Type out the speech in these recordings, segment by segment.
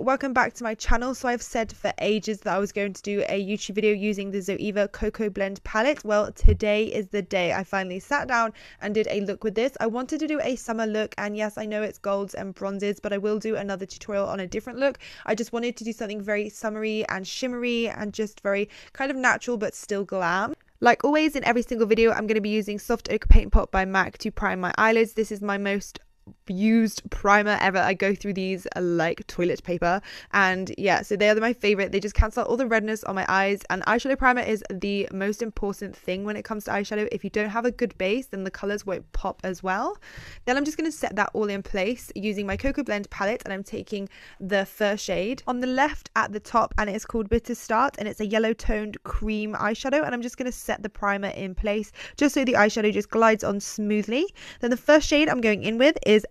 Welcome back to my channel. So I've said for ages that I was going to do a YouTube video using the Zoeva Cocoa Blend palette. Well, today is the day. I finally sat down and did a look with this. I wanted to do a summer look, and yes, I know it's golds and bronzes, but I will do another tutorial on a different look. I just wanted to do something very summery and shimmery and just very kind of natural but still glam. Like always in every single video, I'm going to be using Soft Ochre Paint Pot by MAC to prime my eyelids. This is my most used primer ever. I go through these like toilet paper, and yeah, so they are my favorite. They just cancel out all the redness on my eyes, and eyeshadow primer is the most important thing when it comes to eyeshadow. If you don't have a good base, then the colors won't pop as well. Then I'm just going to set that all in place using my Cocoa Blend palette, and I'm taking the first shade on the left at the top, and it's called Bitter Start, and it's a yellow toned cream eyeshadow, and I'm just going to set the primer in place just so the eyeshadow just glides on smoothly. Then the first shade I'm going in with is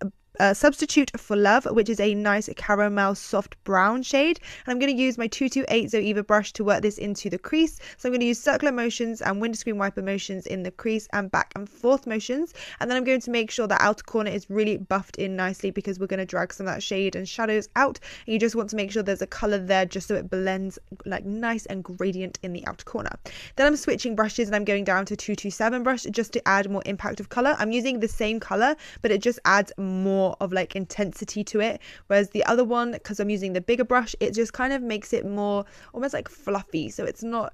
Substitute for Love, which is a nice caramel soft brown shade, and I'm going to use my 228 Zoeva brush to work this into the crease. So I'm going to use circular motions and windscreen wiper motions in the crease and back and forth motions, and then I'm going to make sure that outer corner is really buffed in nicely because we're going to drag some of that shade and shadows out, and you just want to make sure there's a color there just so it blends like nice and gradient in the outer corner. Then I'm switching brushes and I'm going down to 227 brush just to add more impact of color. I'm using the same color, but it just adds more of like intensity to it, whereas the other one, because I'm using the bigger brush, it just kind of makes it more almost like fluffy, so it's not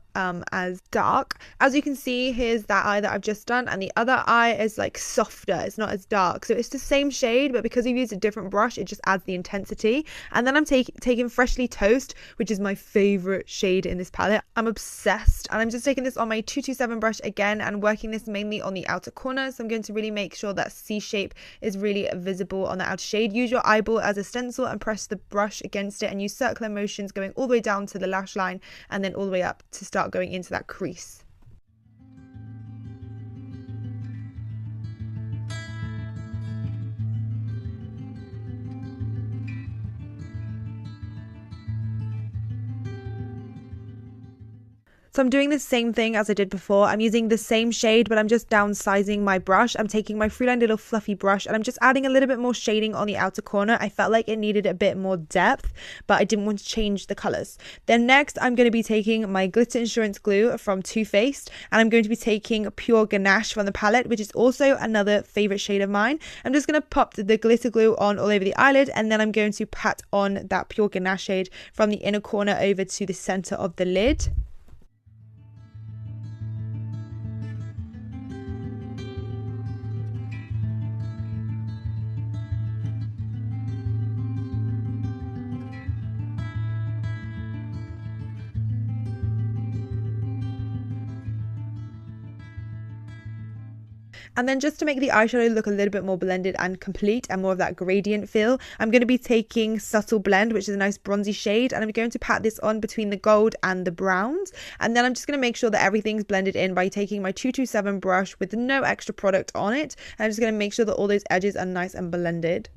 as dark. As you can see, here's that eye that I've just done, and the other eye is like softer, it's not as dark, so it's the same shade, but because you've used a different brush, it just adds the intensity. And then I'm taking Freshly Toast, which is my favorite shade in this palette. I'm obsessed, and I'm just taking this on my 227 brush again and working this mainly on the outer corner. So I'm going to really make sure that C shape is really visible on the outer shade. Use your eyeball as a stencil and press the brush against it, and use circular motions going all the way down to the lash line and then all the way up to start going into that crease. So I'm doing the same thing as I did before. I'm using the same shade, but I'm just downsizing my brush. I'm taking my Freeline little fluffy brush and I'm just adding a little bit more shading on the outer corner. I felt like it needed a bit more depth, but I didn't want to change the colors. Then next, I'm going to be taking my Glitter Insurance Glue from Too Faced, and I'm going to be taking Pure Ganache from the palette, which is also another favorite shade of mine. I'm just going to pop the glitter glue on all over the eyelid, and then I'm going to pat on that Pure Ganache shade from the inner corner over to the center of the lid. And then just to make the eyeshadow look a little bit more blended and complete and more of that gradient feel, I'm going to be taking Subtle Blend, which is a nice bronzy shade, and I'm going to pat this on between the gold and the browns. And then I'm just going to make sure that everything's blended in by taking my 227 brush with no extra product on it. And I'm just going to make sure that all those edges are nice and blended.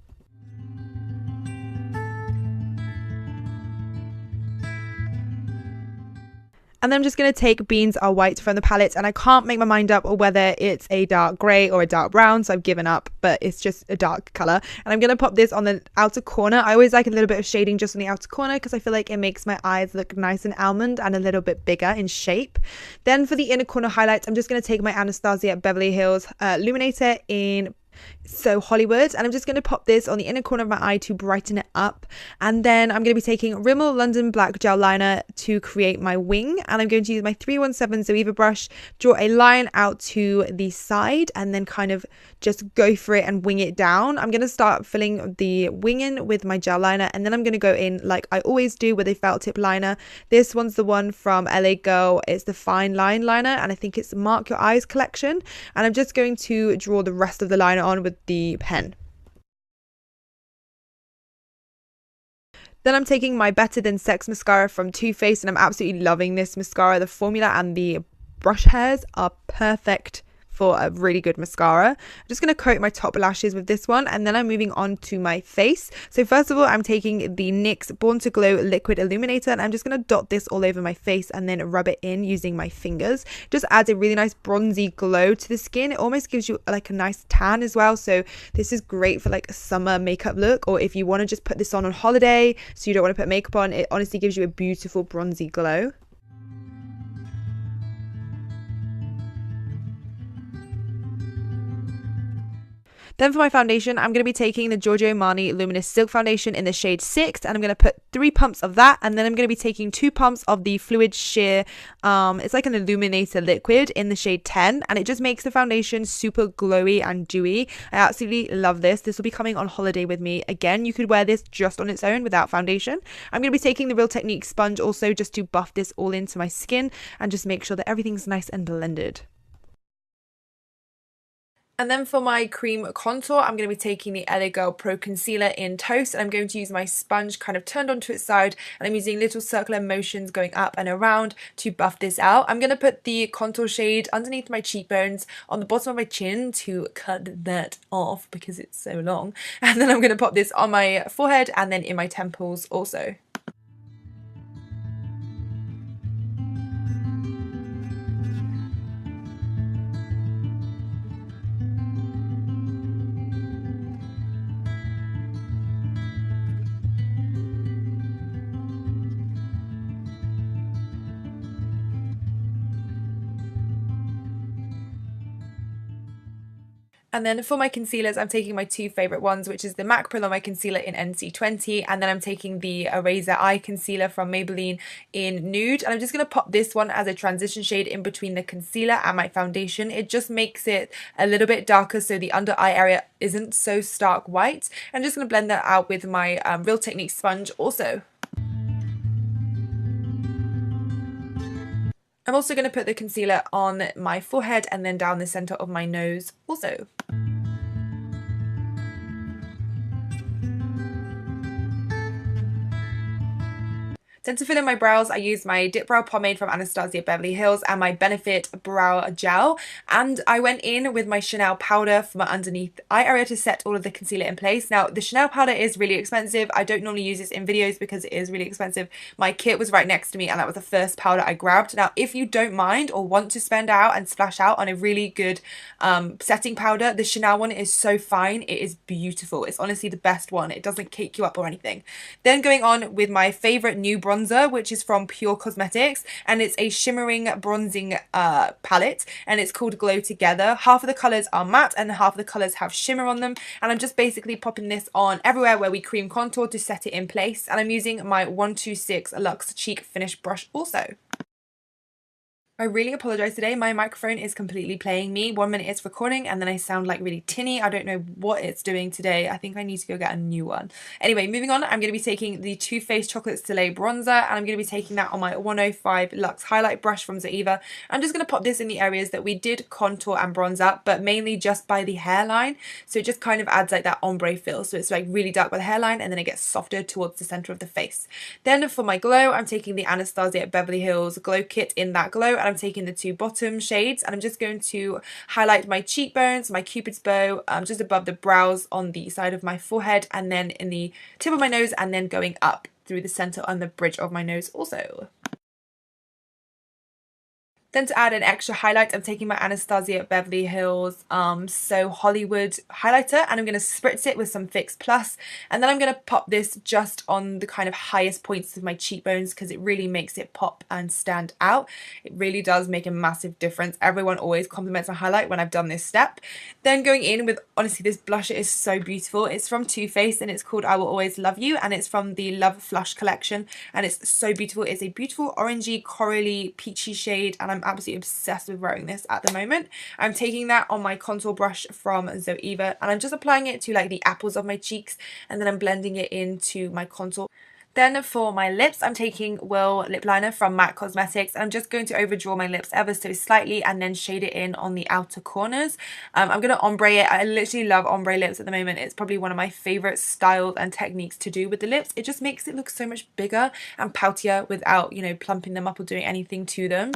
And then I'm just going to take Beans Are White from the palette, and I can't make my mind up whether it's a dark grey or a dark brown, so I've given up, but it's just a dark colour. And I'm going to pop this on the outer corner. I always like a little bit of shading just on the outer corner because I feel like it makes my eyes look nice and almond and a little bit bigger in shape. Then for the inner corner highlights, I'm just going to take my Anastasia Beverly Hills Illuminator in So Hollywood, and I'm just going to pop this on the inner corner of my eye to brighten it up. And then I'm going to be taking Rimmel London Black Gel Liner to create my wing, and I'm going to use my 317 Zoeva brush, draw a line out to the side, and then kind of just go for it and wing it down. I'm going to start filling the wing in with my gel liner, and then I'm going to go in like I always do with a felt tip liner. This one's the one from LA Girl. It's the Fine Line Liner, and I think it's Mark Your Eyes collection, and I'm just going to draw the rest of the liner on with the pen. Then I'm taking my Better Than Sex mascara from Too Faced, and I'm absolutely loving this mascara. The formula and the brush hairs are perfect for a really good mascara. I'm just going to coat my top lashes with this one, and then I'm moving on to my face. So first of all, I'm taking the NYX Born to Glow Liquid Illuminator, and I'm just going to dot this all over my face and then rub it in using my fingers. Just adds a really nice bronzy glow to the skin. It almost gives you like a nice tan as well. So this is great for like a summer makeup look, or if you want to just put this on holiday so you don't want to put makeup on, it honestly gives you a beautiful bronzy glow. Then for my foundation, I'm going to be taking the Giorgio Armani Luminous Silk Foundation in the shade 6, and I'm going to put 3 pumps of that, and then I'm going to be taking 2 pumps of the Fluid Sheer, it's like an illuminator liquid in the shade 10, and it just makes the foundation super glowy and dewy. I absolutely love this. This will be coming on holiday with me. Again, you could wear this just on its own without foundation. I'm going to be taking the Real Technique sponge also just to buff this all into my skin and just make sure that everything's nice and blended. And then for my cream contour, I'm going to be taking the LA Girl Pro Concealer in Toast, and I'm going to use my sponge kind of turned onto its side, and I'm using little circular motions going up and around to buff this out. I'm going to put the contour shade underneath my cheekbones on the bottom of my chin to cut that off because it's so long, and then I'm going to pop this on my forehead and then in my temples also. And then for my concealers, I'm taking my 2 favourite ones, which is the MAC Pro Longwear Concealer in NC20, and then I'm taking the Eraser Eye Concealer from Maybelline in Nude. And I'm just going to pop this one as a transition shade in between the concealer and my foundation. It just makes it a little bit darker so the under eye area isn't so stark white. I'm just going to blend that out with my Real Technique sponge also. I'm also going to put the concealer on my forehead and then down the centre of my nose also. Then to fill in my brows, I used my Dip Brow Pomade from Anastasia Beverly Hills and my Benefit Brow Gel. And I went in with my Chanel powder for my underneath eye area to set all of the concealer in place. Now, the Chanel powder is really expensive. I don't normally use this in videos because it is really expensive. My kit was right next to me and that was the first powder I grabbed. Now, if you don't mind or want to spend out and splash out on a really good setting powder, the Chanel one is so fine. It is beautiful. It's honestly the best one. It doesn't cake you up or anything. Then going on with my favourite new bronzer, which is from Pure Cosmetics, and it's a shimmering bronzing palette, and it's called Glow Together. Half of the colours are matte and half of the colours have shimmer on them, and I'm just basically popping this on everywhere where we cream contour to set it in place, and I'm using my 126 Luxe Cheek Finish brush also. I really apologise today. My microphone is completely playing me. 1 minute it's recording and then I sound like really tinny. I don't know what it's doing today. I think I need to go get a new one. Anyway, moving on, I'm going to be taking the Too Faced Chocolate Soleil bronzer, and I'm going to be taking that on my 105 Luxe Highlight brush from Zoeva. I'm just going to pop this in the areas that we did contour and bronze up, but mainly just by the hairline. So it just kind of adds like that ombre feel. So it's like really dark by the hairline and then it gets softer towards the centre of the face. Then for my glow, I'm taking the Anastasia Beverly Hills Glow Kit in that glow, and I'm taking the 2 bottom shades, and I'm just going to highlight my cheekbones, my cupid's bow, just above the brows on the side of my forehead, and then in the tip of my nose, and then going up through the centre and the bridge of my nose also. Then to add an extra highlight, I'm taking my Anastasia Beverly Hills So Hollywood highlighter, and I'm going to spritz it with some Fix Plus, and then I'm going to pop this just on the kind of highest points of my cheekbones because it really makes it pop and stand out. It really does make a massive difference. Everyone always compliments my highlight when I've done this step. Then going in with, honestly, this blusher is so beautiful. It's from Too Faced and it's called I Will Always Love You, and it's from the Love Flush collection, and it's so beautiful. It's a beautiful orangey, corally, peachy shade, and I'm absolutely obsessed with wearing this at the moment. I'm taking that on my contour brush from Zoeva, and I'm just applying it to like the apples of my cheeks, and then I'm blending it into my contour. Then for my lips, I'm taking Will lip liner from MAC Cosmetics, and I'm just going to overdraw my lips ever so slightly and then shade it in on the outer corners. I'm going to ombre it. I literally love ombre lips at the moment. It's probably one of my favourite styles and techniques to do with the lips. It just makes it look so much bigger and poutier without, you know, plumping them up or doing anything to them.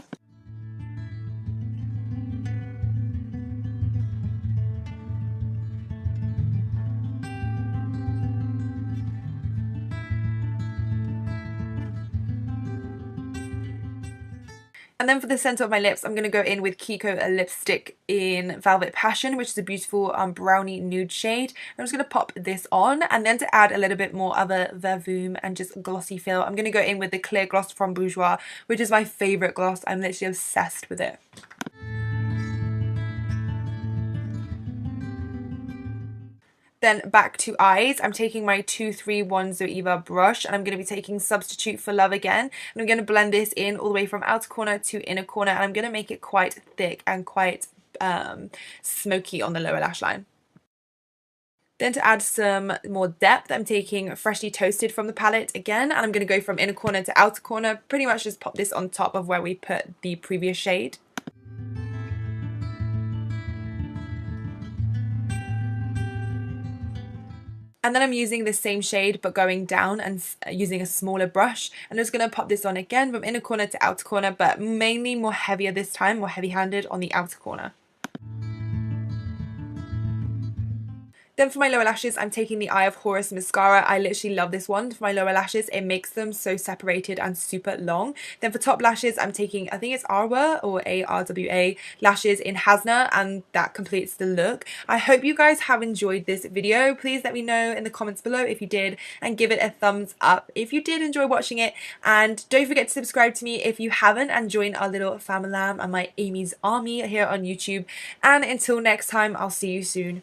And then for the center of my lips, I'm going to go in with Kiko lipstick in Velvet Passion, which is a beautiful brownie nude shade. I'm just going to pop this on, and then to add a little bit more of a vervoom and just glossy feel, I'm going to go in with the clear gloss from Bourjois, which is my favorite gloss. I'm literally obsessed with it. Then back to eyes, I'm taking my 231 Zoeva brush, and I'm going to be taking Substitute for Love again, and I'm going to blend this in all the way from outer corner to inner corner, and I'm going to make it quite thick and quite smoky on the lower lash line. Then to add some more depth, I'm taking Freshly Toasted from the palette again, and I'm going to go from inner corner to outer corner, pretty much just pop this on top of where we put the previous shade. And then I'm using the same shade but going down and using a smaller brush. And I'm just going to pop this on again from inner corner to outer corner, but mainly more heavier this time, more heavy-handed on the outer corner. Then for my lower lashes, I'm taking the Eye of Horus mascara. I literally love this one for my lower lashes. It makes them so separated and super long. Then for top lashes, I'm taking, I think it's Arwa or ARWA lashes in Hasna, and that completes the look. I hope you guys have enjoyed this video. Please let me know in the comments below if you did, and give it a thumbs up if you did enjoy watching it. And don't forget to subscribe to me if you haven't, and join our little family and my Amy's army here on YouTube. And until next time, I'll see you soon.